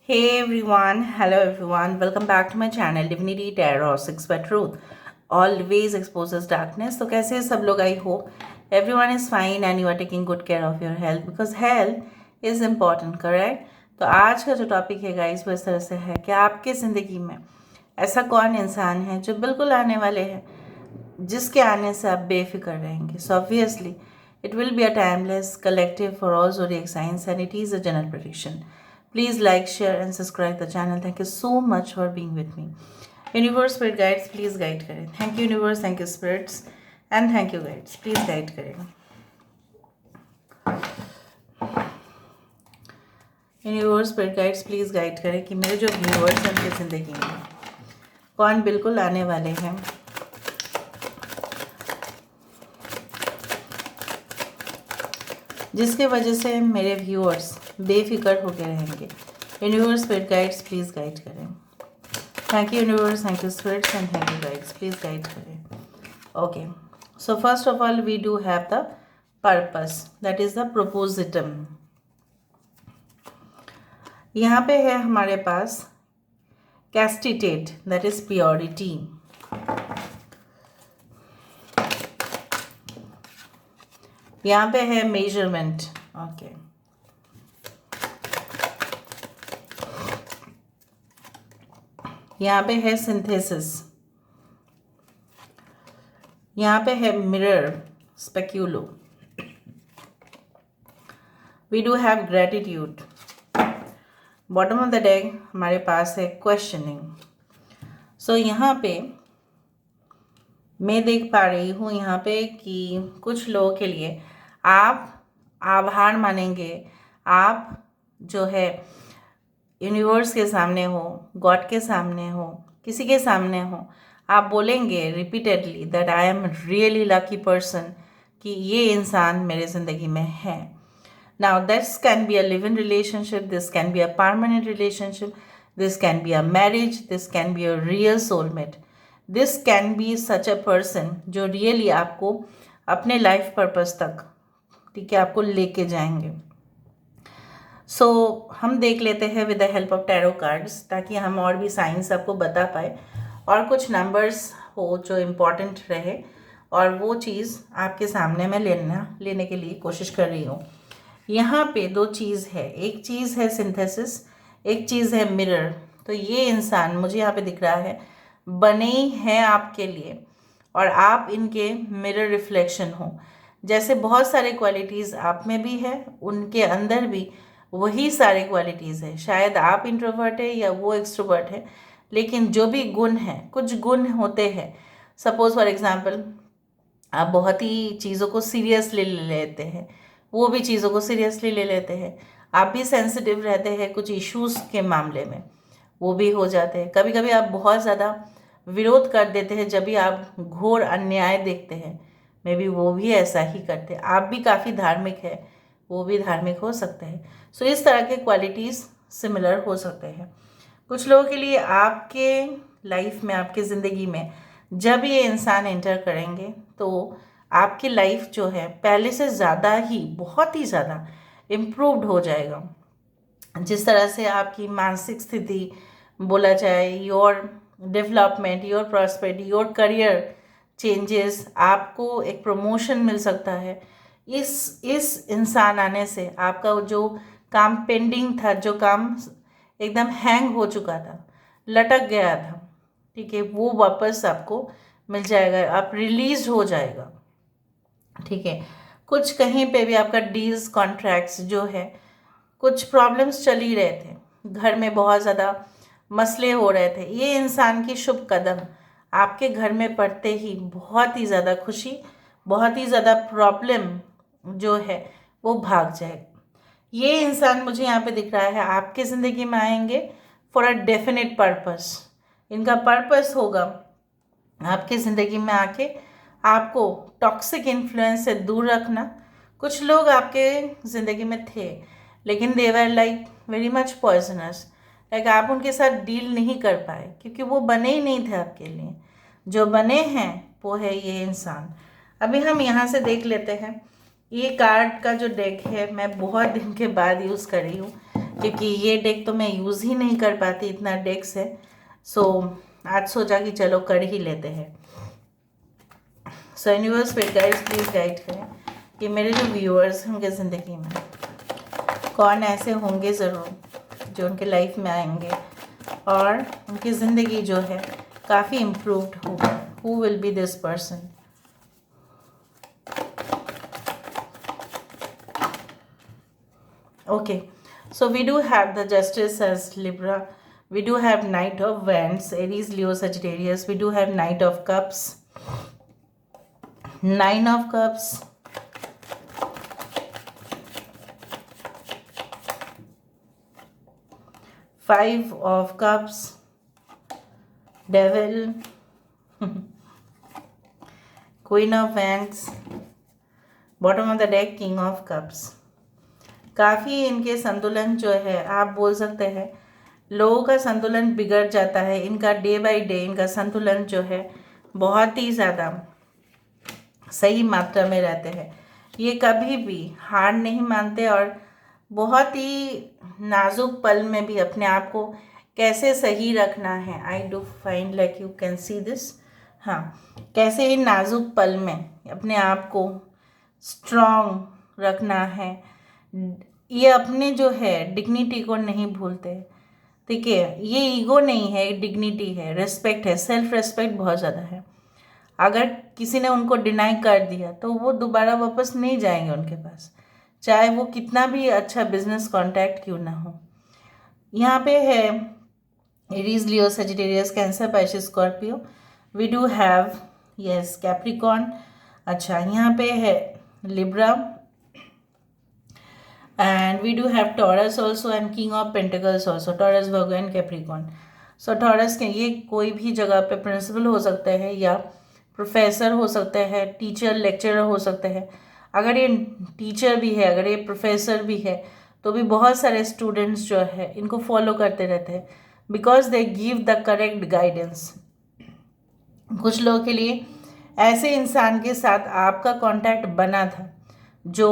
Hey everyone, hello everyone, welcome back to my channel Divinity Tarot 6 by Truth. Always exposes darkness. तो कैसे हैं सब लोग? I hope everyone is fine and you are taking good care of your health because health is important, correct? तो आज का जो topic है गाइस वो इस तरह से है कि आपके ज़िंदगी में ऐसा कौन इंसान है जो बिल्कुल आने वाले हैं जिसके आने से आप बेफिक्र रहेंगे. So obviously it will be a timeless collective for all zodiac signs and it is a general prediction. Please like, share and subscribe the channel. Thank you so much for being with me. Universe Spirit Guides, please guide करें. Thank you Universe, thank you Spirits and thank you Guides. Please guide करें. Universe Spirit Guides, please guide करें कि मेरे जो viewers हैं उनकी ज़िंदगी में कौन बिल्कुल आने वाले हैं जिसके वजह से मेरे व्यूअर्स बेफिक्र होकर रहेंगे. Universe spirit guides please guide करें. Thank you universe, thank you spirits and thank you guides, please guide करें. Okay, so first of all we do have the purpose, that is the प्रोपोजिटम. यहाँ पे है हमारे पास कैस्टिटेट, दैट इज़ प्योरिटी. यहाँ पे है मेजरमेंट. ओके, यहाँ पे है सिंथेसिस. यहाँ पे है मिरर, स्पेक्यूलो. We do have gratitude. Bottom of the deck हमारे पास है क्वेश्चनिंग. सो यहाँ पे मैं देख पा रही हूँ यहाँ पे कि कुछ लोगों के लिए आप आभार मानेंगे. आप जो है यूनिवर्स के सामने हो, गॉड के सामने हो, किसी के सामने हो, आप बोलेंगे repeatedly that I am really lucky person कि ये इंसान मेरे ज़िंदगी में है. Now this can be a live in relationship, this can be a permanent relationship, this can be a marriage, this can be a real soulmate, this can be such a person जो really आपको अपने life purpose तक, ठीक है, आपको लेके जाएंगे. सो हम देख लेते हैं with the help of tarot cards ताकि हम और भी साइंस आपको बता पाए और कुछ नंबर्स हो जो इम्पॉर्टेंट रहे और वो चीज़ आपके सामने मैं लेने के लिए कोशिश कर रही हूँ. यहाँ पे दो चीज़ है, एक चीज़ है सिंथेसिस, एक चीज़ है मिरर. तो ये इंसान मुझे यहाँ पे दिख रहा है बने ही हैं आपके लिए और आप इनके मिरर रिफ्लेक्शन हो. जैसे बहुत सारे क्वालिटीज़ आप में भी है, उनके अंदर भी वही सारे क्वालिटीज़ है. शायद आप इंट्रोवर्ट है या वो एक्सट्रोवर्ट है, लेकिन जो भी गुण है, कुछ गुण होते हैं. सपोज फॉर एग्जांपल आप बहुत ही चीज़ों को सीरियसली ले लेते हैं, वो भी चीज़ों को सीरियसली ले लेते हैं. आप भी सेंसिटिव रहते हैं कुछ इश्यूज़ के मामले में, वो भी हो जाते हैं. कभी कभी आप बहुत ज़्यादा विरोध कर देते हैं जब भी आप घोर अन्याय देखते हैं, मे बी वो भी ऐसा ही करते हैं. आप भी काफ़ी धार्मिक है, वो भी धार्मिक हो सकते हैं. सो इस तरह के क्वालिटीज़ सिमिलर हो सकते हैं. कुछ लोगों के लिए आपके लाइफ में, आपकी ज़िंदगी में जब ये इंसान एंटर करेंगे तो आपकी लाइफ जो है पहले से ज़्यादा ही, बहुत ही ज़्यादा इम्प्रूव्ड हो जाएगा. जिस तरह से आपकी मानसिक स्थिति बोला जाए, your development, your prosperity, your career changes, आपको एक प्रमोशन मिल सकता है. इस इंसान आने से आपका जो काम पेंडिंग था, जो काम एकदम हैंग हो चुका था, लटक गया था, ठीक है, वो वापस आपको मिल जाएगा. आप रिलीज हो जाएगा, ठीक है. कुछ कहीं पे भी आपका डील्स, कॉन्ट्रैक्ट्स जो है, कुछ प्रॉब्लम्स चल ही रहे थे, घर में बहुत ज़्यादा मसले हो रहे थे, ये इंसान की शुभ कदम आपके घर में पड़ते ही बहुत ही ज़्यादा खुशी, बहुत ही ज़्यादा प्रॉब्लम जो है वो भाग जाएगा. ये इंसान मुझे यहाँ पे दिख रहा है आपके ज़िंदगी में आएंगे फॉर अ डेफिनेट पर्पस. इनका पर्पस होगा आपकी ज़िंदगी में आके आपको टॉक्सिक इन्फ्लुएंस से दूर रखना. कुछ लोग आपके ज़िंदगी में थे लेकिन they were like very much poisonous, like आप उनके साथ डील नहीं कर पाए क्योंकि वो बने ही नहीं थे आपके लिए. जो बने हैं वो है ये इंसान. अभी हम यहाँ से देख लेते हैं. ये कार्ड का जो डेक है मैं बहुत दिन के बाद यूज़ कर रही हूँ. क्योंकि ये डेक तो मैं यूज़ ही नहीं कर पाती, इतना डेक्स है। सो आज सोचा कि चलो कर ही लेते हैं। सो यूनिवर्स पे गाइड्स प्लीज़ गाइड करें कि मेरे जो व्यूअर्स होंगे ज़िंदगी में कौन ऐसे होंगे ज़रूर जो उनके लाइफ में आएंगे और उनकी ज़िंदगी जो है काफ़ी इम्प्रूव्ड होगी। Who will be this person? Okay, so we do have the Justice as Libra. We do have Knight of Wands, Aries, Leo, Sagittarius. We do have Knight of Cups, Nine of Cups, Five of Cups, Devil, Queen of Wands, bottom of the deck, King of Cups. काफ़ी इनके संतुलन जो है आप बोल सकते हैं लोगों का संतुलन बिगड़ जाता है। इनका डे बाय डे इनका संतुलन जो है बहुत ही ज़्यादा सही मात्रा में रहते हैं। ये कभी भी हार नहीं मानते और बहुत ही नाजुक पल में भी अपने आप को कैसे सही रखना है। I do find like you can see this. हाँ, कैसे इन नाजुक पल में अपने आप को स्ट्रॉन्ग रखना है। ये अपने जो है डिग्निटी को नहीं भूलते, ठीक है। ये ईगो नहीं है, डिग्निटी है, रिस्पेक्ट है, सेल्फ रिस्पेक्ट बहुत ज़्यादा है। अगर किसी ने उनको डिनाई कर दिया तो वो दोबारा वापस नहीं जाएंगे उनके पास, चाहे वो कितना भी अच्छा बिजनेस कॉन्टैक्ट क्यों ना हो। यहाँ पे है Aries, Leo, Sagittarius, Cancer, Pisces, Scorpio. We do have yes Capricorn. अच्छा, यहाँ पे है Libra and we do have Taurus also and King of Pentacles also, Taurus, Virgo and Capricorn. So Taurus के ये कोई भी जगह पे प्रिंसिपल हो सकते हैं या प्रोफेसर हो सकते हैं, टीचर लेक्चरर हो सकते हैं। अगर ये टीचर भी है, अगर ये प्रोफेसर भी है तो भी बहुत सारे स्टूडेंट्स जो है इनको फॉलो करते रहते हैं because they give the correct guidance. कुछ लोगों के लिए ऐसे इंसान के साथ आपका कांटेक्ट बना था जो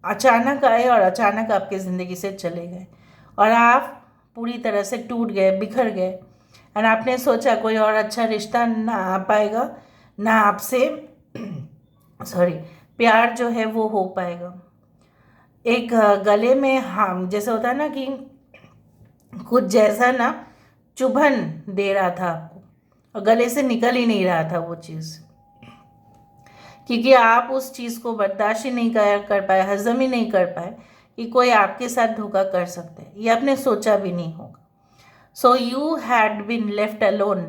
अचानक आए और अचानक आपके ज़िंदगी से चले गए और आप पूरी तरह से टूट गए, बिखर गए एंड आपने सोचा कोई और अच्छा रिश्ता ना आ पाएगा, ना आपसे प्यार जो है वो हो पाएगा। एक गले में हम जैसे होता है ना कि कुछ जैसा ना चुभन दे रहा था आपको और गले से निकल ही नहीं रहा था वो चीज़, क्योंकि आप उस चीज़ को बर्दाश्त ही नहीं कर पाए, हजम ही नहीं कर पाए कि कोई आपके साथ धोखा कर सकते हैं। ये आपने सोचा भी नहीं होगा। So you had been left alone,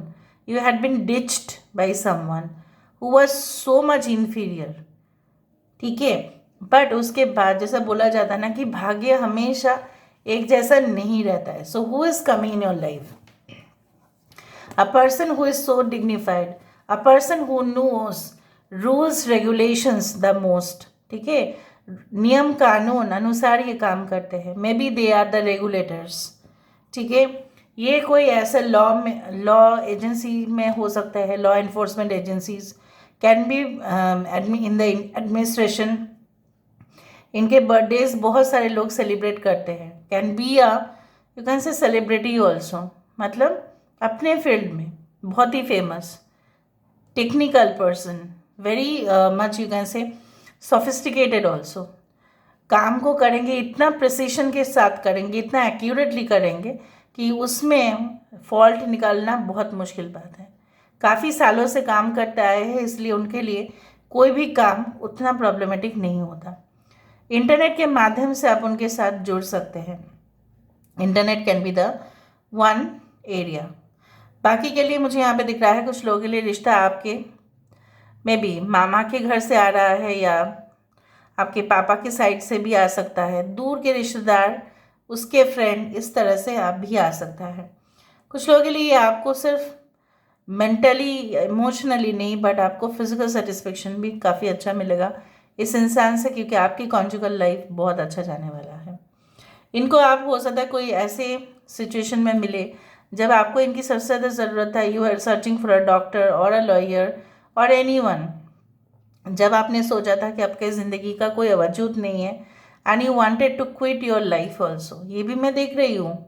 you had been ditched by someone who was so much inferior, ठीक है। बट उसके बाद जैसा बोला जाता है ना कि भाग्य हमेशा एक जैसा नहीं रहता है। So who is coming in your life? A person who is so dignified, a person who knows rules regulations the most, ठीक है। नियम कानून अनुसार ये काम करते हैं। Maybe they are the regulators, ठीक है। ये कोई ऐसा लॉ एजेंसी में हो सकता है, law enforcement agencies, can be in the administration. इनके बर्थडेज बहुत सारे लोग सेलिब्रेट करते हैं। Can be you can say celebrity also, मतलब अपने फील्ड में बहुत ही famous technical person, very much you can say sophisticated also. काम को करेंगे इतना प्रिसीशन के साथ करेंगे, इतना एक्यूरेटली करेंगे कि उसमें फॉल्ट निकालना बहुत मुश्किल बात है। काफ़ी सालों से काम करते आए हैं, इसलिए उनके लिए कोई भी काम उतना प्रॉब्लमेटिक नहीं होता। इंटरनेट के माध्यम से आप उनके साथ जुड़ सकते हैं। Internet can be the one area. बाकी के लिए मुझे यहाँ पे दिख रहा है कुछ लोगों के लिए रिश्ता आपके मे बी मामा के घर से आ रहा है या आपके पापा के साइड से भी आ सकता है, दूर के रिश्तेदार, उसके फ्रेंड, इस तरह से आप भी आ सकता है। कुछ लोगों के लिए आपको सिर्फ मेंटली इमोशनली नहीं बट आपको फिजिकल सेटिस्फेक्शन भी काफ़ी अच्छा मिलेगा इस इंसान से, क्योंकि आपकी कॉन्जुगल लाइफ बहुत अच्छा जाने वाला है। इनको आप हो सकता है कोई ऐसे सिचुएशन में मिले जब आपको इनकी सबसे ज़्यादा ज़रूरत है। You are searching for a doctor और अ लॉयर और एनीवन। जब आपने सोचा था कि आपके ज़िंदगी का कोई वजूद नहीं है, and you wanted to quit your life also, ये भी मैं देख रही हूँ।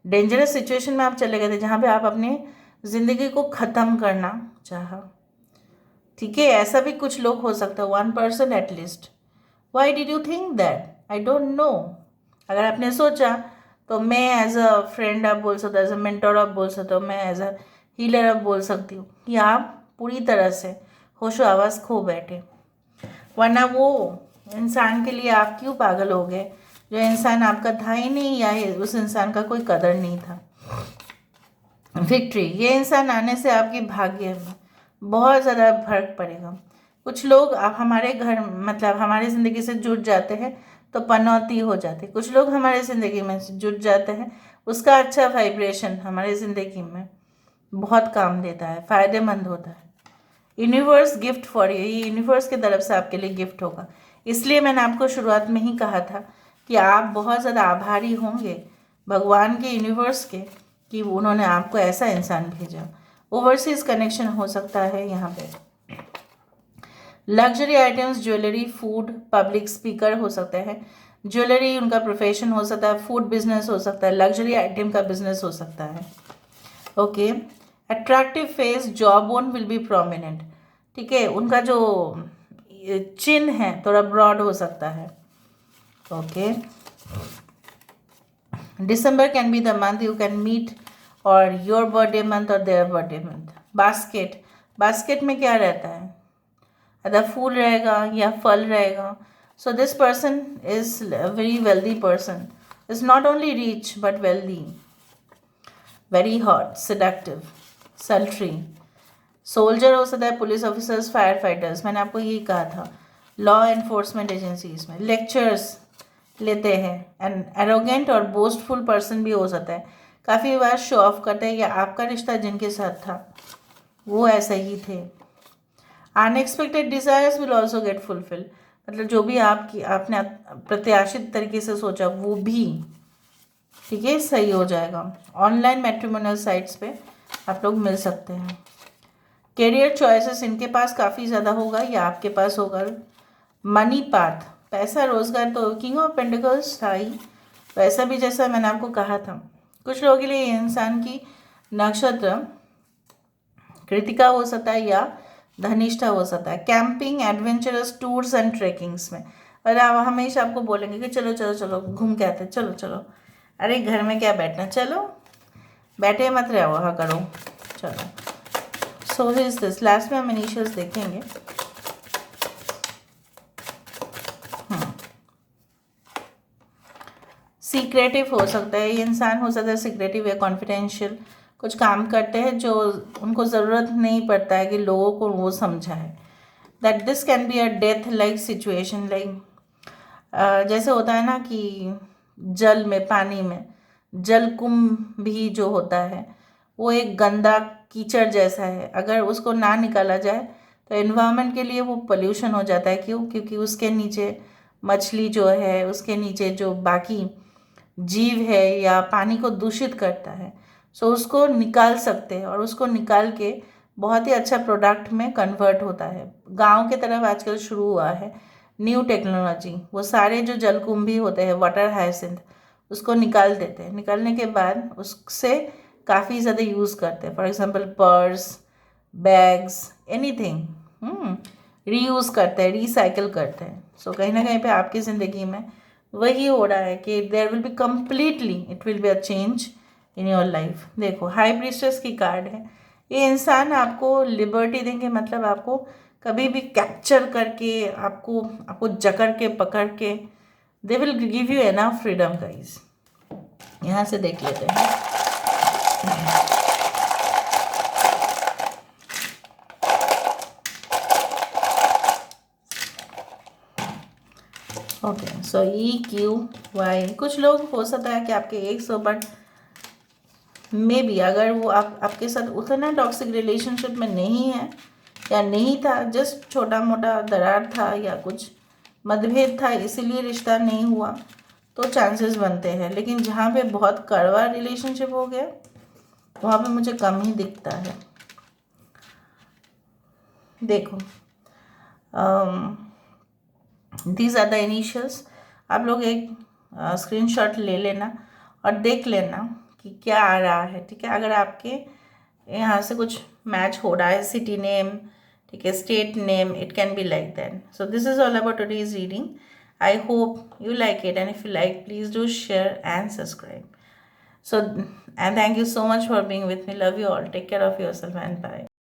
डेंजरस सिचुएशन में आप चले गए थे जहाँ पे आप अपने ज़िंदगी को ख़त्म करना चाहा। ठीक है, ऐसा भी कुछ लोग हो सकता है, 1% at least. Why did you think that? I don't know. अगर आपने सोचा तो मैं एज अ फ्रेंड आप बोल सकते हो, एज अ मेंटर आप बोल सकते हो, मैं एज अ हीलर आप बोल सकती हूँ कि आप पूरी तरह से होशो आवाज़ खो बैठे। वरना वो इंसान के लिए आप क्यों पागल हो गए जो इंसान आपका था ही नहीं, या उस इंसान का कोई कदर नहीं था। विक्ट्री, ये इंसान आने से आपके भाग्य में बहुत ज़्यादा फर्क पड़ेगा। कुछ लोग आप हमारे घर मतलब हमारी ज़िंदगी से जुड़ जाते हैं तो पनौती हो जाती है। कुछ लोग हमारे ज़िंदगी में जुड़ जाते हैं, उसका अच्छा वाइब्रेशन हमारी ज़िंदगी में बहुत काम देता है, फ़ायदेमंद होता है। यूनिवर्स गिफ्ट फॉर यू, ये यूनिवर्स की तरफ से आपके लिए गिफ्ट होगा। इसलिए मैंने आपको शुरुआत में ही कहा था कि आप बहुत ज़्यादा आभारी होंगे भगवान के, यूनिवर्स के, कि उन्होंने आपको ऐसा इंसान भेजा। ओवरसीज कनेक्शन हो सकता है यहाँ पे। Luxury items, jewellery, food, public speaker हो सकते हैं। ज्वेलरी उनका प्रोफेशन हो सकता है, फूड बिजनेस हो सकता है, लग्जरी आइटम का बिजनेस हो सकता है। Okay, attractive face, jaw bone will be prominent. ठीक है, उनका जो चिन्ह है थोड़ा ब्रॉड हो सकता है। Okay, December can be the month you can meet or your birthday month or their birthday month. Basket, basket में क्या रहता है? अगर फूल रहेगा या फल रहेगा। So this person is very wealthy person, is not only rich but wealthy, very hot, seductive, सल्ट्री। Soldier हो सकता है, पुलिस ऑफिसर्स, फायर फाइटर्स, मैंने आपको यही कहा था। लॉ एनफोर्समेंट एजेंसीज में लेक्चर्स लेते हैं। एंड एरोगेंट और बोस्टफुल पर्सन भी हो सकता है, काफ़ी बार शो ऑफ करते हैं, या आपका रिश्ता जिनके साथ था वो ऐसे ही थे। Unexpected desires will also get fulfil, मतलब जो भी आपने प्रत्याशित तरीके से सोचा वो भी ठीक है सही हो जाएगा। ऑनलाइन मैट्रिमोनियल साइट्स पे आप लोग मिल सकते हैं। कैरियर चॉइसेस इनके पास काफ़ी ज़्यादा होगा या आपके पास होगा। मनी पाथ, पैसा रोजगार, तो किंग ऑफ पेंटिकल्स था ही, वैसा भी जैसा मैंने आपको कहा था। कुछ लोगों के लिए इंसान की नक्षत्र कृतिका हो सकता है या धनिष्ठा हो सकता है। कैंपिंग, एडवेंचरस टूर्स एंड ट्रेकिंग्स में, और आप हमेशा आपको बोलेंगे कि चलो चलो चलो घूम के आते हैं, चलो चलो, अरे घर में क्या बैठना, चलो बैठे मत रहो करो, चलो। सो इज दिस, लास्ट में हम इनिशियल्स देखेंगे। सीक्रेटिव हो सकता है, ये इंसान हो सकता है सीक्रेटिव या कॉन्फिडेंशियल, कुछ काम करते हैं जो उनको ज़रूरत नहीं पड़ता है कि लोगों को वो समझाए। That this can be a death like situation, like जैसे होता है ना कि जल में, पानी में जलकुंभ भी जो होता है वो एक गंदा कीचड़ जैसा है, अगर उसको ना निकाला जाए तो एनवायरनमेंट के लिए वो पोल्यूशन हो जाता है। क्यों? क्योंकि उसके नीचे मछली जो है, उसके नीचे जो बाकी जीव है या पानी को दूषित करता है, सो उसको निकाल सकते हैं और उसको निकाल के बहुत ही अच्छा प्रोडक्ट में कन्वर्ट होता है। गांव के तरफ आजकल शुरू हुआ है न्यू टेक्नोलॉजी, वो सारे जो जलकुंभी होते हैं, वाटर हाइसिंथ, उसको निकाल देते हैं। निकालने के बाद उससे काफ़ी ज़्यादा यूज़ करते हैं, for example purse, bags, anything reuse करते हैं, रिसाइकिल करते हैं। सो कहीं ना कहीं पे आपकी ज़िंदगी में वही हो रहा है कि there will be completely, it will be a change in your life. देखो, हाई प्रीस्टेस की कार्ड है, ये इंसान आपको लिबर्टी देंगे, मतलब आपको कभी भी कैप्चर करके, आपको आपको जकड़ के पकड़ के, they will give you enough freedom guys. यहाँ से देख लेते हैं। ओके, सो EQY, कुछ लोग हो सकता है कि आपके एक्स हो, बट मे बी अगर वो आपके साथ उतना टॉक्सिक रिलेशनशिप में नहीं है या नहीं था, जस्ट छोटा मोटा दरार था या कुछ मतभेद था, इसीलिए रिश्ता नहीं हुआ, तो चांसेस बनते हैं। लेकिन जहाँ पे बहुत कड़वा रिलेशनशिप हो गया वहाँ पे मुझे कम ही दिखता है। देखो, these are the initials, आप लोग एक स्क्रीनशॉट ले लेना और देख लेना कि क्या आ रहा है, ठीक है। अगर आपके यहाँ से कुछ मैच हो रहा है, सिटी नेम, ठीक है, state name, it can be like that. So this is all about today's reading. I hope you like it, and if you like, please do share and subscribe. So, and thank you so much for being with me. Love you all. Take care of yourself and bye.